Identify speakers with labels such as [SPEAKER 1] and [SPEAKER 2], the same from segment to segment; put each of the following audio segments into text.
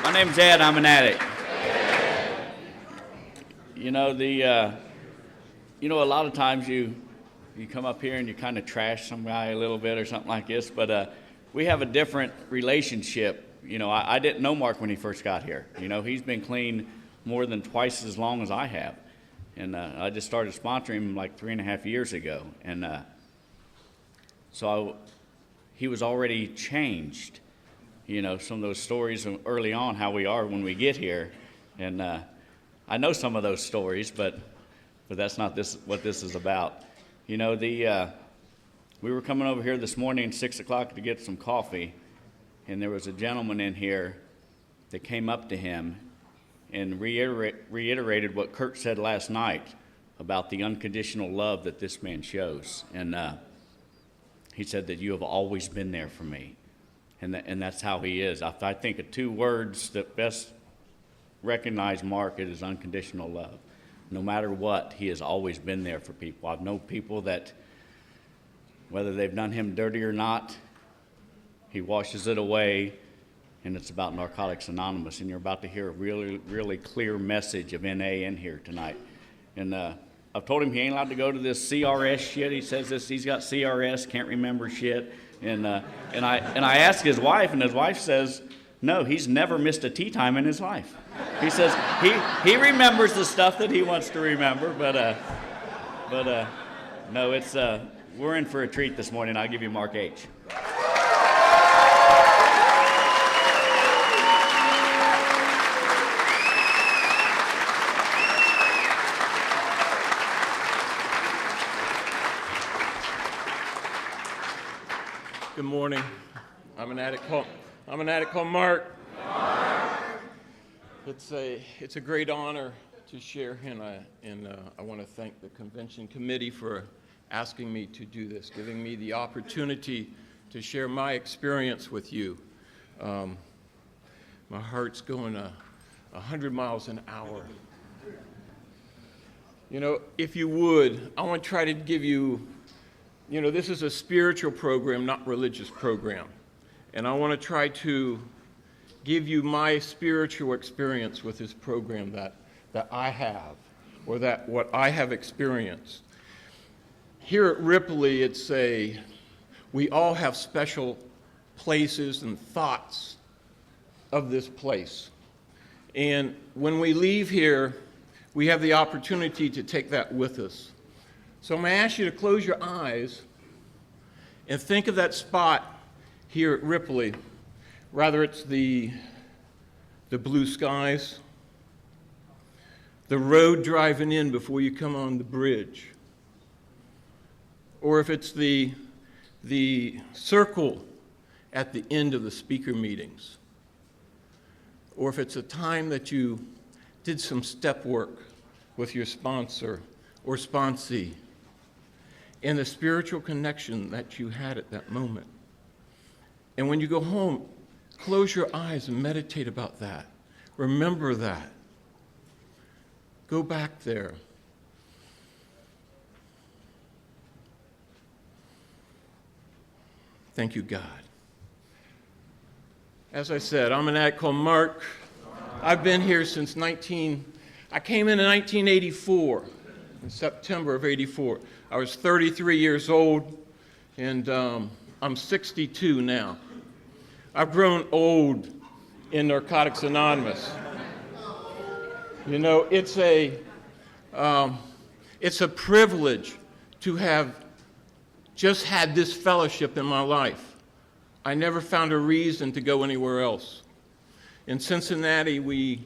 [SPEAKER 1] My name's Ed. I'm an addict. You know, a lot of times you come up here and you kind of trash some guy a little bit or something like this, but we have a different relationship. You know, I didn't know Mark when he first got here. You know, he's been clean more than twice as long as I have. And I just started sponsoring him like 3.5 years ago. And so he was already changed. You know, some of those stories early on, how we are when we get here. And I know some of those stories, but that's not what this is about. You know, we were coming over here this morning at 6 o'clock to get some coffee, and there was a gentleman in here that came up to him and reiterated what Kurt said last night about the unconditional love that this man shows. And he said that you have always been there for me. And that's how he is. I think of two words that best recognize Mark is unconditional love. No matter what, he has always been there for people. I've known people that, whether they've done him dirty or not, he washes it away, and it's about Narcotics Anonymous. And you're about to hear a really, really clear message of NA in here tonight. And I've told him he ain't allowed to go to this CRS shit. He says he's got CRS, can't remember shit. And I asked his wife, and his wife says, no, he's never missed a tea time in his life. He says he remembers the stuff that he wants to remember, but no, it's we're in for a treat this morning. I'll give you Mark H.
[SPEAKER 2] Good morning. I'm an addict called Mark. It's a great honor to share here, and I want to thank the convention committee for asking me to do this, giving me the opportunity to share my experience with you. My heart's going 100 miles an hour. You know, if you would, I want to try to give you, this is a spiritual program, not religious program. And I want to try to give you my spiritual experience with this program that I have, or what I have experienced. Here at Ripley, we all have special places and thoughts of this place. And when we leave here, we have the opportunity to take that with us. So I'm going to ask you to close your eyes and think of that spot here at Ripley. Rather it's the blue skies, the road driving in before you come on the bridge, or if it's the circle at the end of the speaker meetings, or if it's a time that you did some step work with your sponsor or sponsee, and the spiritual connection that you had at that moment. And when you go home, close your eyes and meditate about that. Remember that. Go back there. Thank you, God. As I said, I'm an addict called Mark. I've been here since I came in 1984, in September of 84. I was 33 years old, and I'm 62 now. I've grown old in Narcotics Anonymous. You know, it's a privilege to have just had this fellowship in my life. I never found a reason to go anywhere else. In Cincinnati, we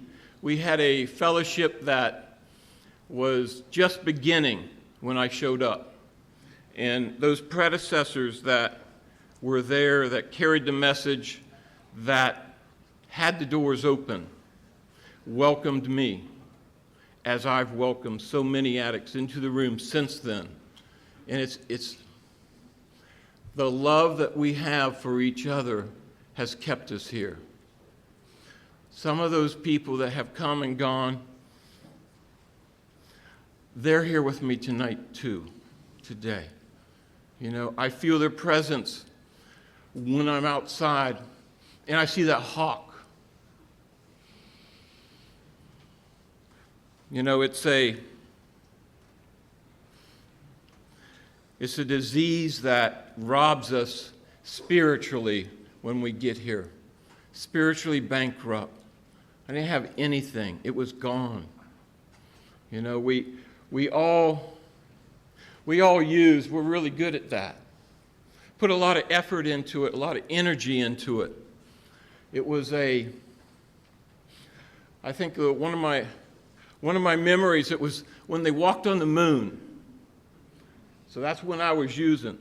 [SPEAKER 2] had a fellowship that was just beginning when I showed up. And those predecessors that were there, that carried the message, that had the doors open, welcomed me as I've welcomed so many addicts into the room since then. And it's the love that we have for each other has kept us here. Some of those people that have come and gone, they're here with me tonight too, today. You know, I feel their presence when I'm outside and I see that hawk You know, it's a disease that robs us spiritually when we get here. Spiritually bankrupt. I didn't have anything. It was gone. You know, we all use, we're really good at that. Put a lot of effort into it, a lot of energy into it. It was I think one of my memories, it was when they walked on the moon. So that's when I was using.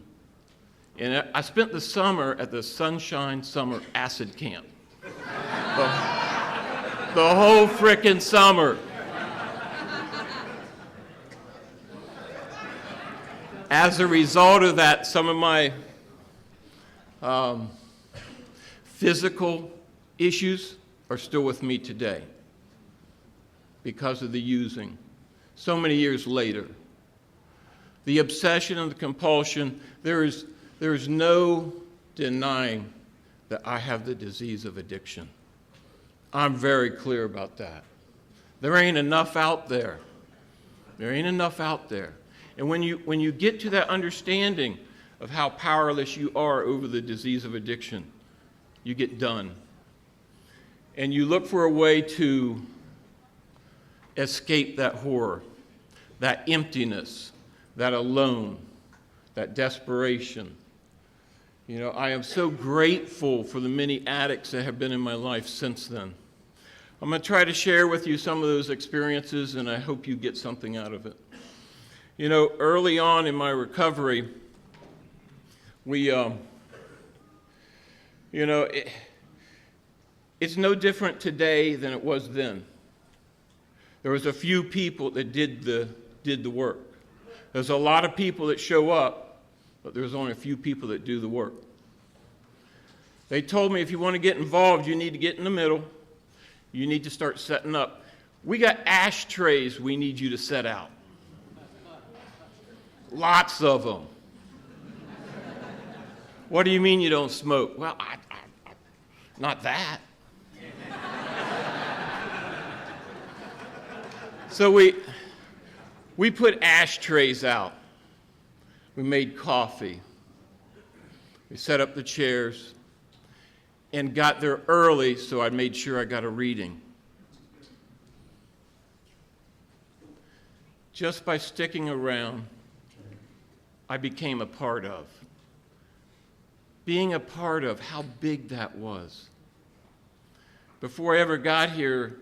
[SPEAKER 2] And I spent the summer at the Sunshine Summer Acid Camp. The whole frickin' summer. As a result of that, some of my physical issues are still with me today because of the using. So many years later. The obsession and the compulsion, there is no denying that I have the disease of addiction. I'm very clear about that. There ain't enough out there. There ain't enough out there. And when you get to that understanding of how powerless you are over the disease of addiction, you get done. And you look for a way to escape that horror, that emptiness, that alone, that desperation. You know, I am so grateful for the many addicts that have been in my life since then. I'm going to try to share with you some of those experiences, and I hope you get something out of it. You know, early on in my recovery, it's no different today than it was then. There was a few people that did the work. There's a lot of people that show up, but there's only a few people that do the work. They told me if you want to get involved, you need to get in the middle. You need to start setting up. We got ashtrays we need you to set out. Lots of them. What do you mean you don't smoke? Well, I not that. So we put ashtrays out. We made coffee. We set up the chairs and got there early, so I made sure I got a reading. Just by sticking around, I became a part of. Being a part of how big that was. Before I ever got here,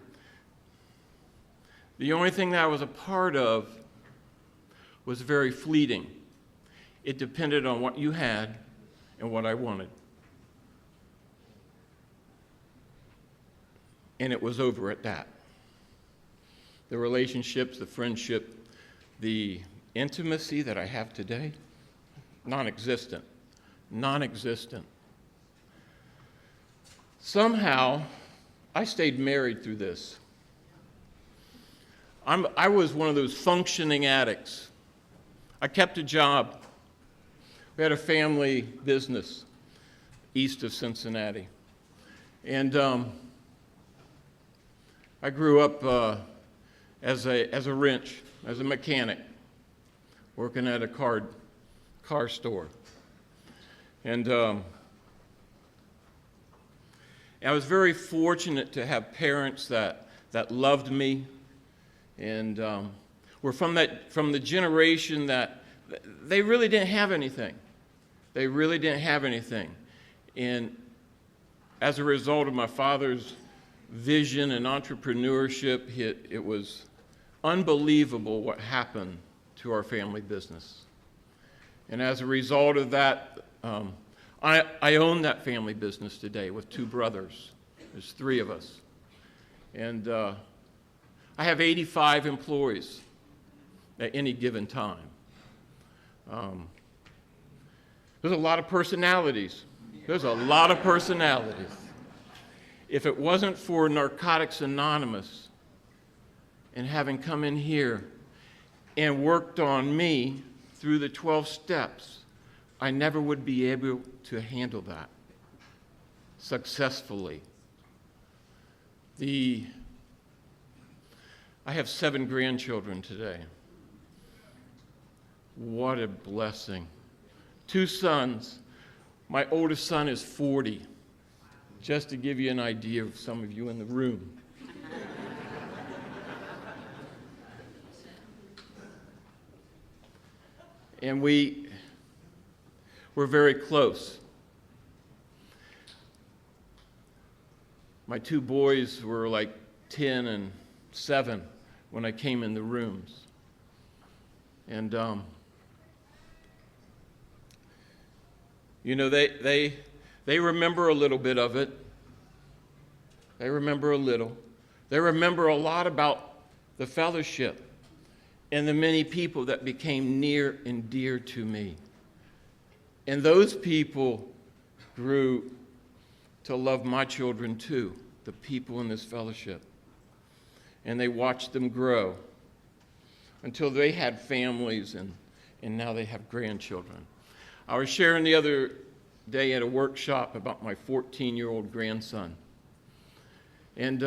[SPEAKER 2] the only thing that I was a part of was very fleeting. It depended on what you had and what I wanted. And it was over at that. The relationships, the friendship, the intimacy that I have today, non-existent. Non-existent. Somehow, I stayed married through this. I was one of those functioning addicts. I kept a job. We had a family business east of Cincinnati. And I grew up as a wrench, as a mechanic, working at a car store. And I was very fortunate to have parents that loved me and were from the generation that they really didn't have anything. They really didn't have anything. And as a result of my father's vision and entrepreneurship, it was unbelievable what happened to our family business. And as a result of that, I own that family business today with two brothers. There's three of us. And I have 85 employees at any given time. There's a lot of personalities. There's a lot of personalities. If it wasn't for Narcotics Anonymous and having come in here and worked on me through the 12 steps, I never would be able to handle that successfully. I have 7 grandchildren today. What a blessing. 2 sons. My oldest son is 40, just to give you an idea of some of you in the room. And we're very close. My 2 boys were like 10 and 7 when I came in the rooms. And, you know, they remember a little bit of it. They remember a little. They remember a lot about the fellowship and the many people that became near and dear to me. And those people grew to love my children too, the people in this fellowship. And they watched them grow until they had families, and now they have grandchildren. I was sharing the other day at a workshop about my 14-year-old grandson. And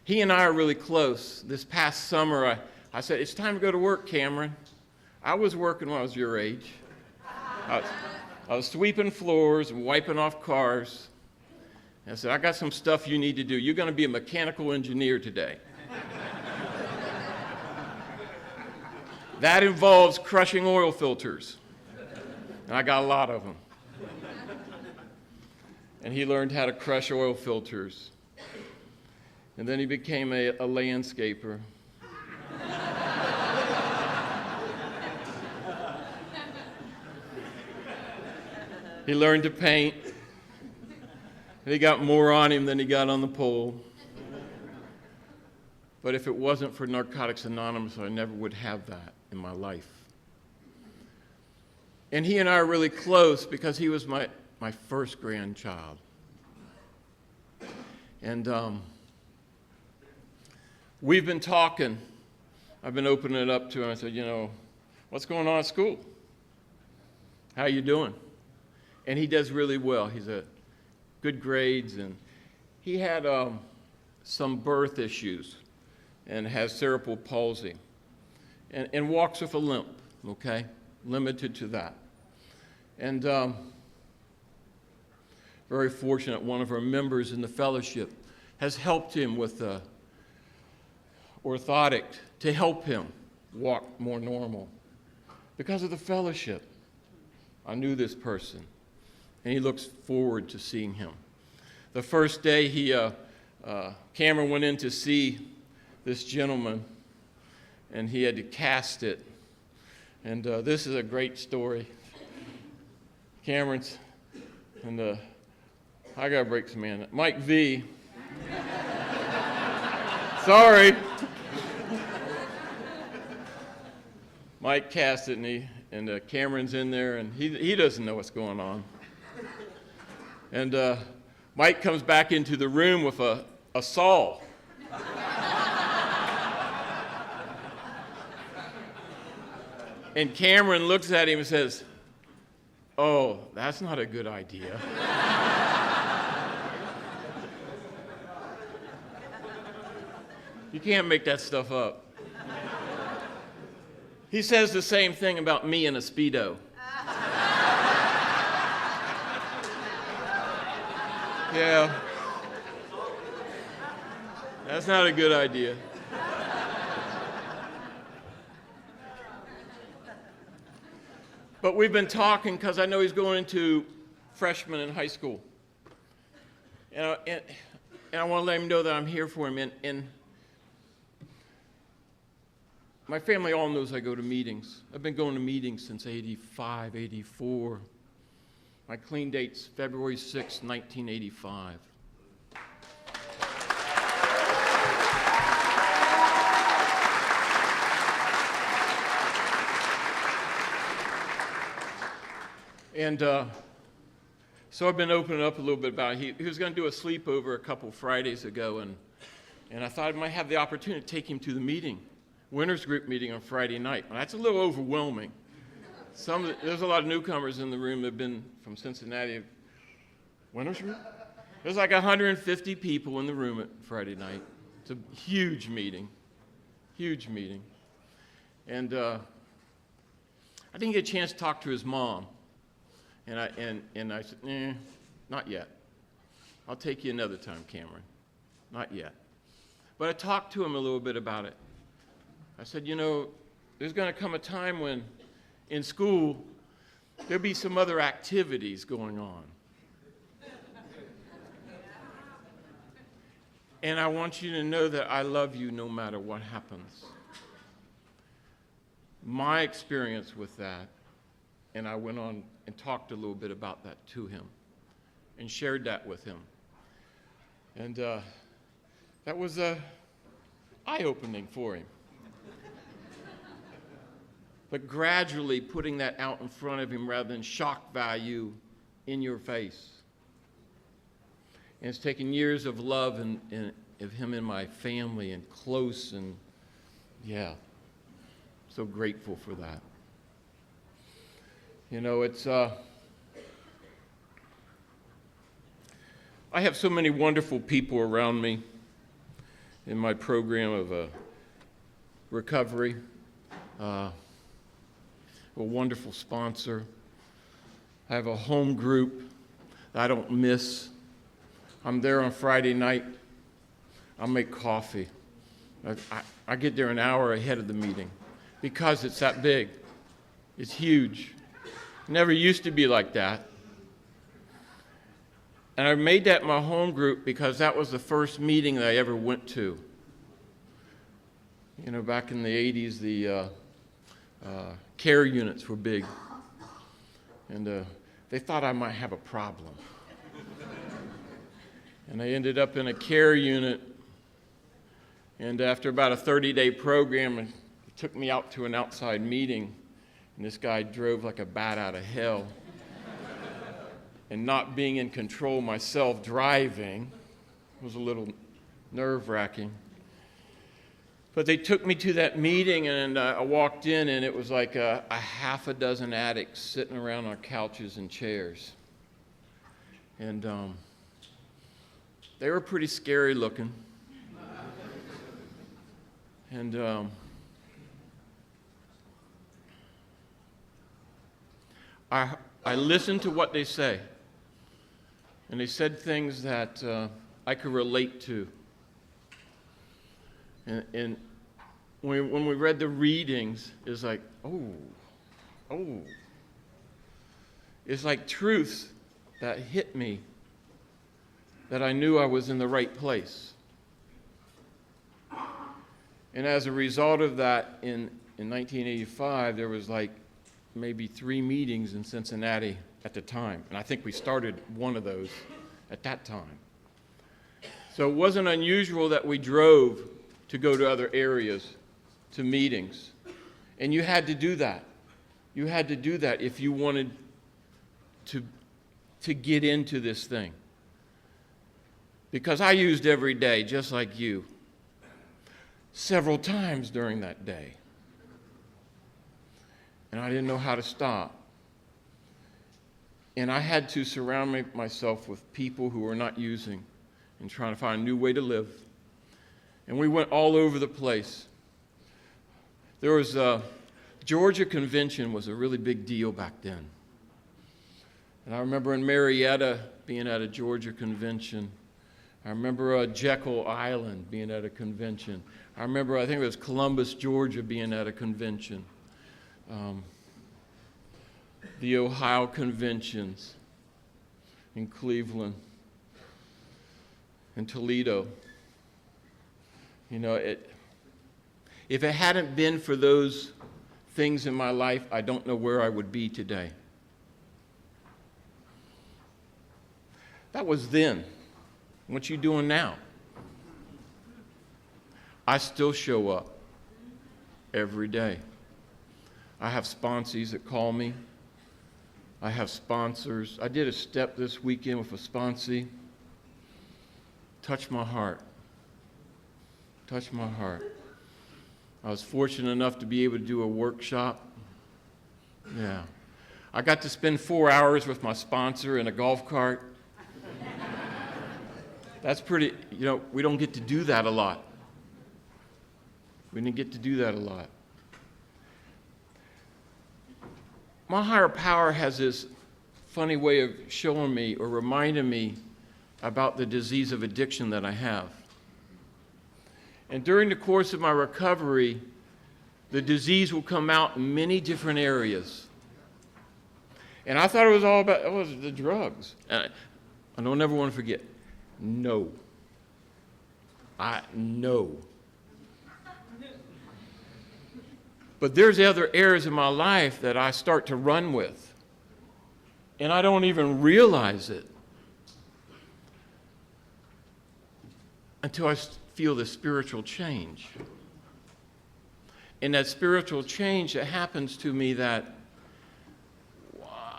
[SPEAKER 2] he and I are really close. This past summer, I said, "It's time to go to work, Cameron." I was working when I was your age. I was sweeping floors and wiping off cars. I said, "I got some stuff you need to do. You're going to be a mechanical engineer today." That involves crushing oil filters. And I got a lot of them. And he learned how to crush oil filters. And then he became a landscaper. He learned to paint. And he got more on him than he got on the pole. But if it wasn't for Narcotics Anonymous, I never would have that in my life. And he and I are really close because he was my first grandchild. And we've been talking. I've been opening it up to him. I said, "You know, what's going on at school? How you doing?" And he does really well. He's a good grades, and he had some birth issues and has cerebral palsy and walks with a limp, okay? Limited to that. And very fortunate, one of our members in the fellowship has helped him with orthotic to help him walk more normal. Because of the fellowship, I knew this person, and he looks forward to seeing him. The first day Cameron went in to see this gentleman, and he had to cast it. And this is a great story. Cameron's, and I gotta break some man. Mike V. Sorry. Mike cast it, and Cameron's in there, and he doesn't know what's going on. And Mike comes back into the room with a saw. And Cameron looks at him and says, "Oh, that's not a good idea." You can't make that stuff up. He says the same thing about me in a Speedo. Yeah. That's not a good idea. But we've been talking because I know he's going into freshman in high school. And I want to let him know that I'm here for him. And my family all knows I go to meetings. I've been going to meetings since 85, 84. My clean date's February 6, 1985. And so I've been opening up a little bit about it. He was going to do a sleepover a couple Fridays ago, and I thought I might have the opportunity to take him to the meeting, winners group meeting on Friday night. Well, that's a little overwhelming. There's a lot of newcomers in the room that have been from Cincinnati. Winners group? There's like 150 people in the room at Friday night. It's a huge meeting. huge meeting. And I didn't get a chance to talk to his mom. And I said, not yet. I'll take you another time, Cameron. Not yet. But I talked to him a little bit about it. I said, there's going to come a time when in school there'll be some other activities going on. And I want you to know that I love you no matter what happens. My experience with that, and I went on and talked a little bit about that to him and shared that with him. And that was eye-opening for him. But gradually putting that out in front of him rather than shock value in your face. And it's taken years of love and of him and my family and close, and so grateful for that. It's I have so many wonderful people around me in my program of recovery. A wonderful sponsor. I have a home group that I don't miss. I'm there on Friday night. I'll make coffee. I get there an hour ahead of the meeting because it's that big. It's huge. Never used to be like that. And I made that my home group because that was the first meeting that I ever went to. Back in the 80s, the care units were big. And they thought I might have a problem. And I ended up in a care unit. And after about a 30-day program, it took me out to an outside meeting. And this guy drove like a bat out of hell. And not being in control myself, driving, was a little nerve-wracking. But they took me to that meeting, and I walked in, and it was like a half a dozen addicts sitting around on couches and chairs. And they were pretty scary looking. And I listened to what they say. And they said things that I could relate to. And when we read the readings, it's like, oh. It's like truths that hit me, that I knew I was in the right place. And as a result of that, in 1985, there was like maybe 3 meetings in Cincinnati at the time. And I think we started one of those at that time. So it wasn't unusual that we drove to go to other areas, to meetings. And you had to do that. You had to do that if you wanted to get into this thing. Because I used every day, just like you, several times during that day. And I didn't know how to stop. And I had to surround myself with people who were not using and trying to find a new way to live. And we went all over the place. There was Georgia Convention was a really big deal back then. And I remember in Marietta being at a Georgia Convention. I remember Jekyll Island being at a convention. I remember, I think it was Columbus, Georgia, being at a convention. The Ohio conventions in Cleveland, in Toledo. If it hadn't been for those things in my life, I don't know where I would be today. That was then. What you doing now? I still show up every day. I have sponsees that call me. I have sponsors. I did a step this weekend with a sponsee. Touched my heart. Touched my heart. I was fortunate enough to be able to do a workshop. Yeah. I got to spend 4 hours with my sponsor in a golf cart. That's pretty, we don't get to do that a lot. We didn't get to do that a lot. My higher power has this funny way of showing me or reminding me about the disease of addiction that I have. And during the course of my recovery, the disease will come out in many different areas. And I thought it was all about the drugs. And I don't ever want to forget, no. No. But there's other areas in my life that I start to run with, and I don't even realize it until I feel the spiritual change. And that spiritual change that happens to me, that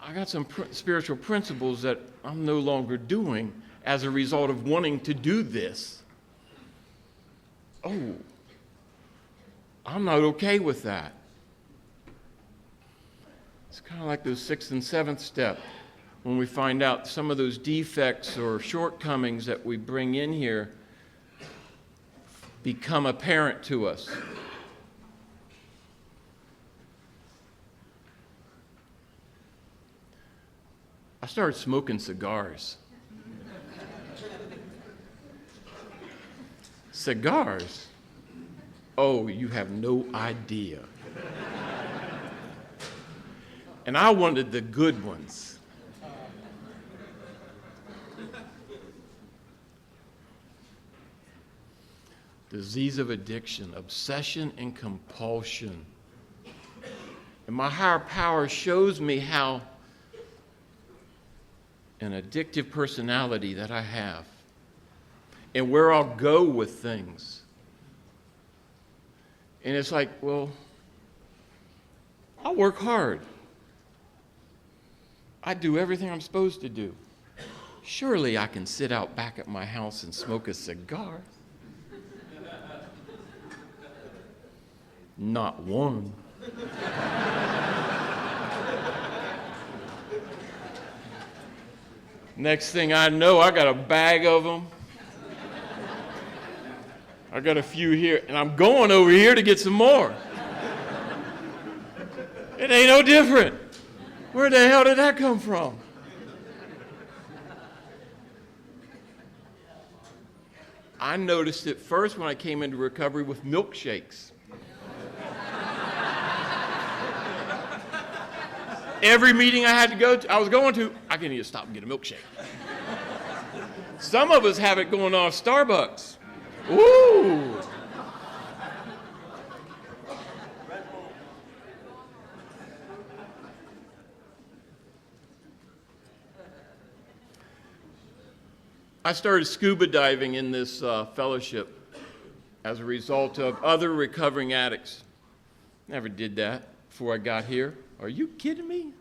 [SPEAKER 2] I got some spiritual principles that I'm no longer doing as a result of wanting to do this. Oh, I'm not okay with that. It's kind of like the 6th and 7th step when we find out some of those defects or shortcomings that we bring in here become apparent to us. I started smoking cigars. Cigars? Oh, you have no idea. And I wanted the good ones. Disease of addiction, obsession and compulsion. And my higher power shows me how an addictive personality that I have and where I'll go with things. And it's like, well, I work hard. I do everything I'm supposed to do. Surely I can sit out back at my house and smoke a cigar. Not one. Next thing I know, I got a bag of them. I got a few here, and I'm going over here to get some more. It ain't no different. Where the hell did that come from? I noticed it first when I came into recovery with milkshakes. Every meeting I had to go to, I was going to, I can need to stop and get a milkshake. Some of us have it going on Starbucks. Ooh. I started scuba diving in this fellowship as a result of other recovering addicts. Never did that before I got here. Are you kidding me?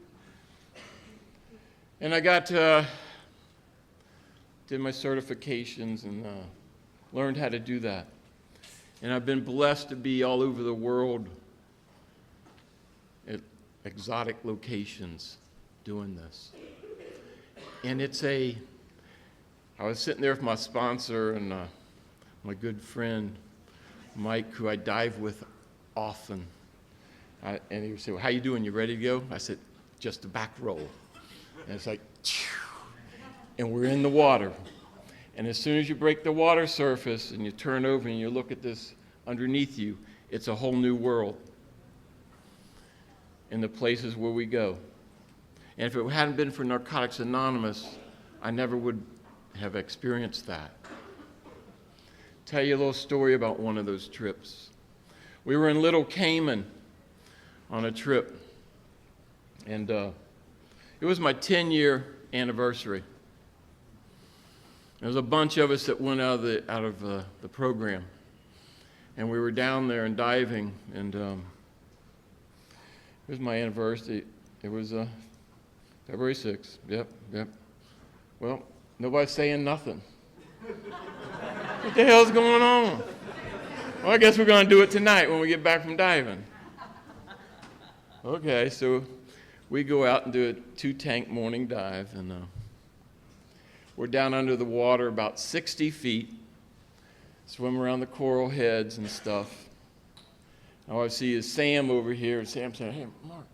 [SPEAKER 2] And I did my certifications and learned how to do that. And I've been blessed to be all over the world at exotic locations doing this. And I was sitting there with my sponsor and my good friend, Mike, who I dive with often. And he would say, well, how you doing? You ready to go? I said, just a back roll. And it's like, and we're in the water. And as soon as you break the water surface and you turn over and you look at this underneath you, it's a whole new world in the places where we go. And if it hadn't been for Narcotics Anonymous, I never would have experienced that. Tell you a little story about one of those trips. We were in Little Cayman on a trip, and it was my 10-year anniversary. There was a bunch of us that went out of the program, and we were down there and diving, and it was my anniversary. It was February 6th. Yep. Well, nobody's saying nothing. What the hell's going on? Well, I guess we're going to do it tonight when we get back from diving. Okay, so we go out and do a 2-tank morning dive, and we're down under the water about 60 feet, swim around the coral heads and stuff. All I see is Sam over here, and Sam saying, "Hey, Mark,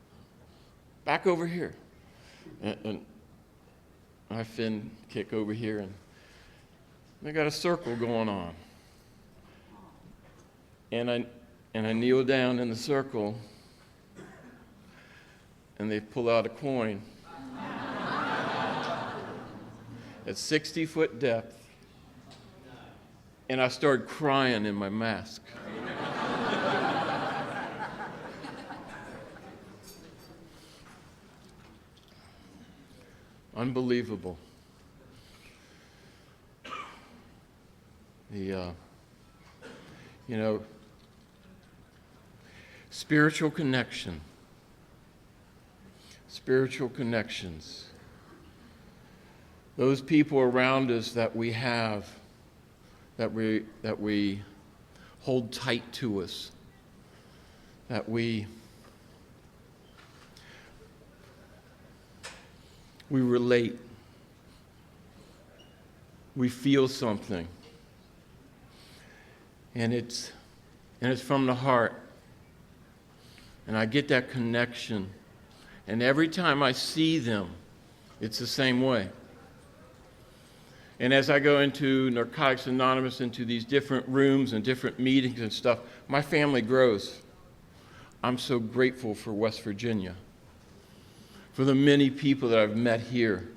[SPEAKER 2] back over here." And my fin kick over here, and they got a circle going on. And I kneel down in the circle, and they pull out a coin at 60-foot depth, and I started crying in my mask. Unbelievable. Spiritual connection. Spiritual connections. Those people around us that we have, that we hold tight to us, that we relate. We feel something. And it's from the heart. And I get that connection. And every time I see them, it's the same way. And as I go into Narcotics Anonymous, into these different rooms and different meetings and stuff, my family grows. I'm so grateful for West Virginia, for the many people that I've met here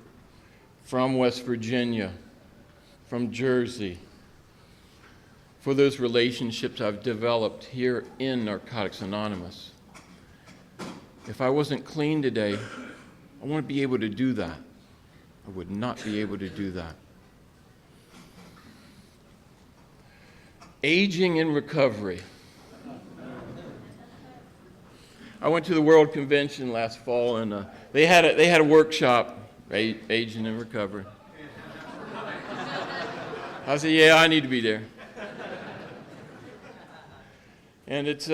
[SPEAKER 2] from West Virginia, from Jersey, for those relationships I've developed here in Narcotics Anonymous. If I wasn't clean today, I want to be able to do that. I would not be able to do that. Aging in recovery. I went to the World Convention last fall, and they had a workshop, Aging in Recovery. I said, yeah, I need to be there. And it's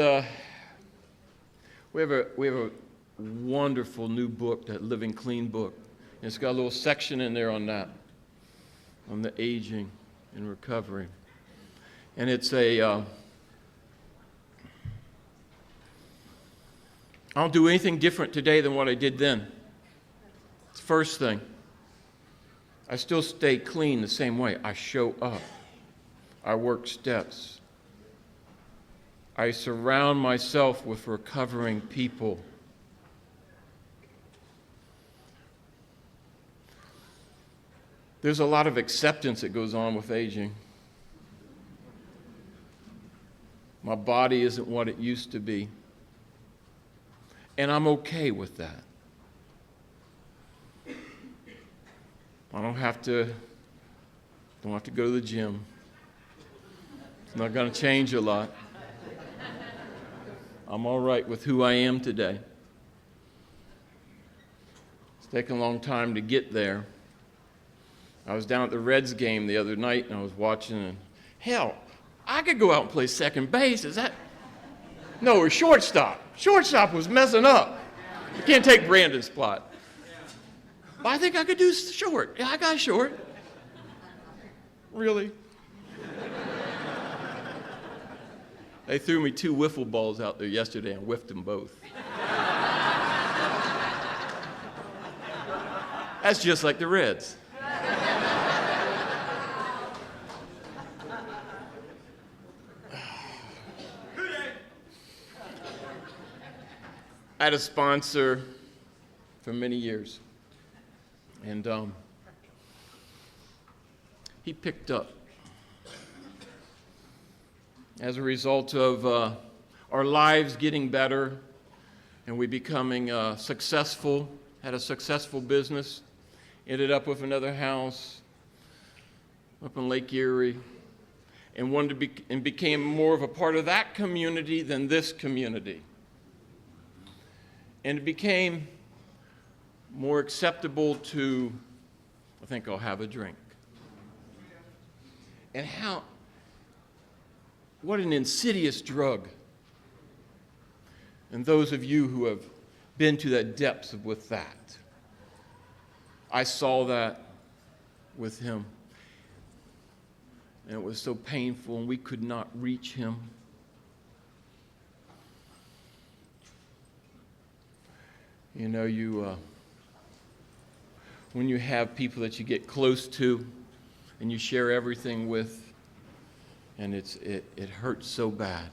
[SPEAKER 2] we have a wonderful new book, that Living Clean book. And it's got a little section in there on that, on the aging and recovery. And it's I don't do anything different today than what I did then. It's the first thing. I still stay clean the same way. I show up. I work steps. I surround myself with recovering people. There's a lot of acceptance that goes on with aging. My body isn't what it used to be. And I'm okay with that. I don't have to go to the gym. It's not going to change a lot. I'm all right with who I am today. It's taken a long time to get there. I was down at the Reds game the other night, and I was watching, and hell, I could go out and play second base. Is that? No, or shortstop. Shortstop was messing up. You can't take Brandon's spot. But I think I could do short. Yeah, I got short. Really? They threw me 2 wiffle balls out there yesterday and whiffed them both. That's just like the Reds. I had a sponsor for many years, and he picked up. As a result of our lives getting better and we becoming successful, had a successful business, ended up with another house up in Lake Erie, and wanted to and became more of a part of that community than this community. And it became more acceptable to, I think I'll have a drink. And what an insidious drug. And those of you who have been to that depths with that, I saw that with him. And it was so painful, and we could not reach him. You know, when you have people that you get close to and you share everything with, and it hurts so bad,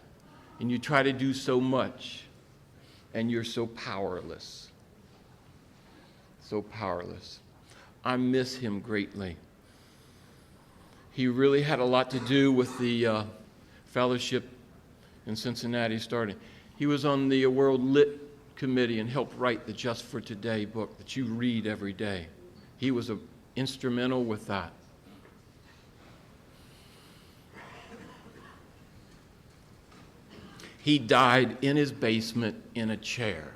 [SPEAKER 2] and you try to do so much, and you're so powerless. So powerless. I miss him greatly. He really had a lot to do with the fellowship in Cincinnati starting. He was on the World Lit Committee and helped write the Just for Today book that you read every day. He was instrumental with that. He died in his basement in a chair,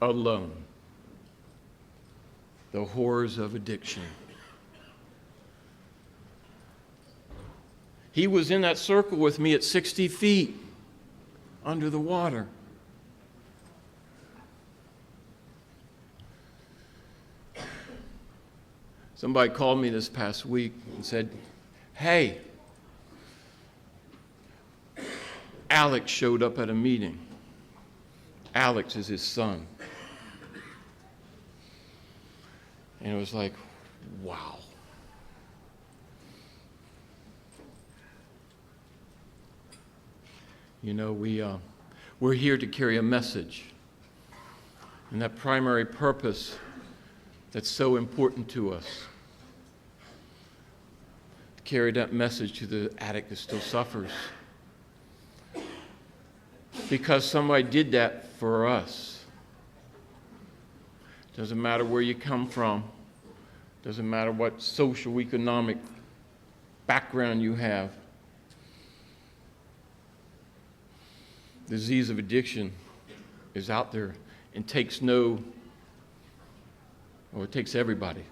[SPEAKER 2] alone. The horrors of addiction. He was in that circle with me at 60 feet under the water. Somebody called me this past week and said, "Hey, Alex showed up at a meeting." Alex is his son. And it was like, wow. You know, we're here to carry a message. And that primary purpose that's so important to us, to carry that message to the addict that still suffers. Because somebody did that for us. Doesn't matter where you come from. Doesn't matter what social, economic background you have. The disease of addiction is out there and takes it takes everybody. It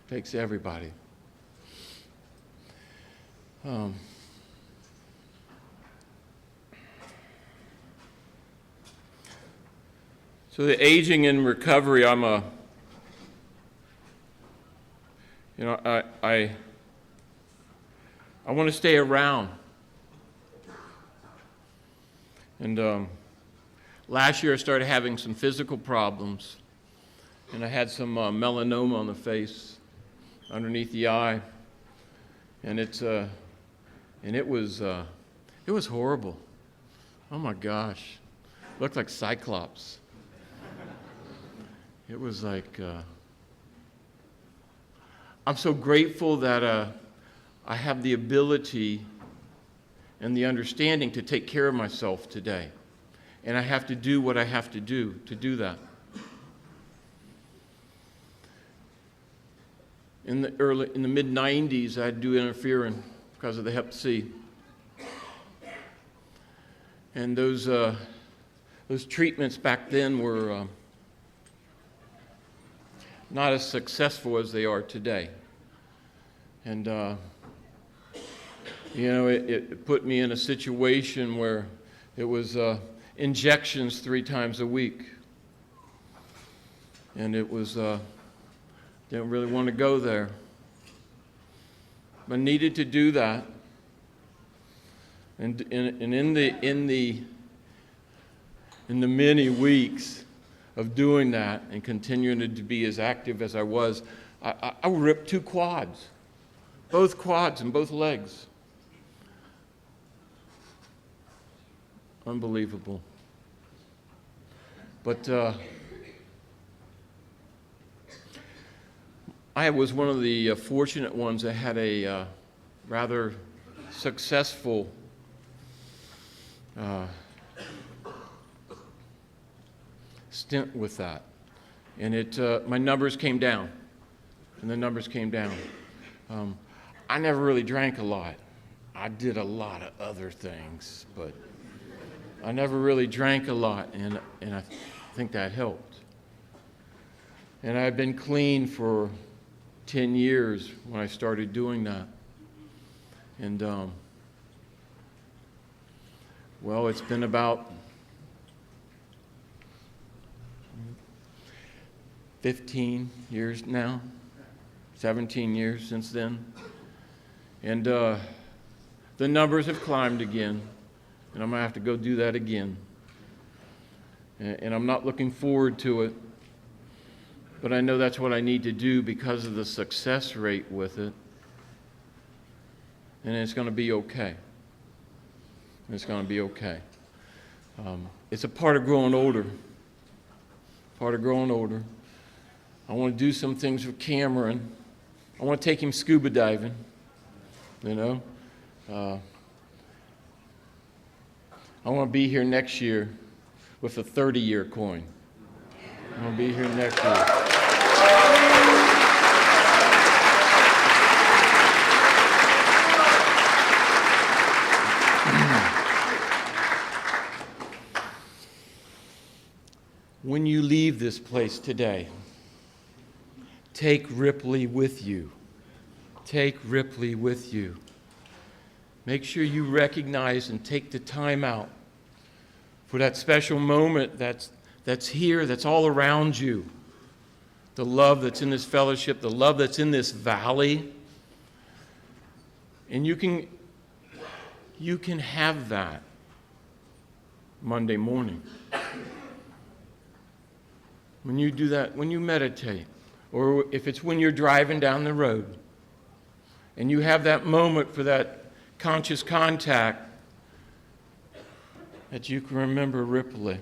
[SPEAKER 2] takes everybody. So the aging and recovery, I want to stay around. And last year I started having some physical problems, and I had some melanoma on the face, underneath the eye, and it was horrible. Oh my gosh, looked like Cyclops. It was like, I'm so grateful that I have the ability and the understanding to take care of myself today. And I have to do what I have to do that. In the mid-90s, I had to do interferon because of the Hep C. And those treatments back then were not as successful as they are today. And it put me in a situation where it was injections 3 times a week. And it was, didn't really want to go there. But needed to do that. And in the many weeks of doing that and continuing to be as active as I was, I ripped 2 quads. Both quads and both legs. Unbelievable. But I was one of the fortunate ones that had a rather successful stint with that. And my numbers came down. And the numbers came down. I never really drank a lot. I did a lot of other things, but I never really drank a lot, and I think that helped. And I've been clean for 10 years when I started doing that. And, it's been about 15 years now, 17 years since then. And the numbers have climbed again, and I'm going to have to go do that again. And I'm not looking forward to it, but I know that's what I need to do because of the success rate with it. And it's going to be okay. It's going to be okay. It's a part of growing older. Part of growing older. I want to do some things with Cameron. I want to take him scuba diving, you know. I want to be here next year with a 30-year coin. I want to be here next year. When you leave this place today, take Ripley with you. Take Ripley with you. Make sure you recognize and take the time out for that special moment that's here, that's all around you. The love that's in this fellowship, the love that's in this valley. And you can have that Monday morning. When you do that, when you meditate, or if it's when you're driving down the road, and you have that moment for that conscious contact, that you can remember Ripley.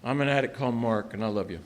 [SPEAKER 2] I'm an addict called Mark, and I love you.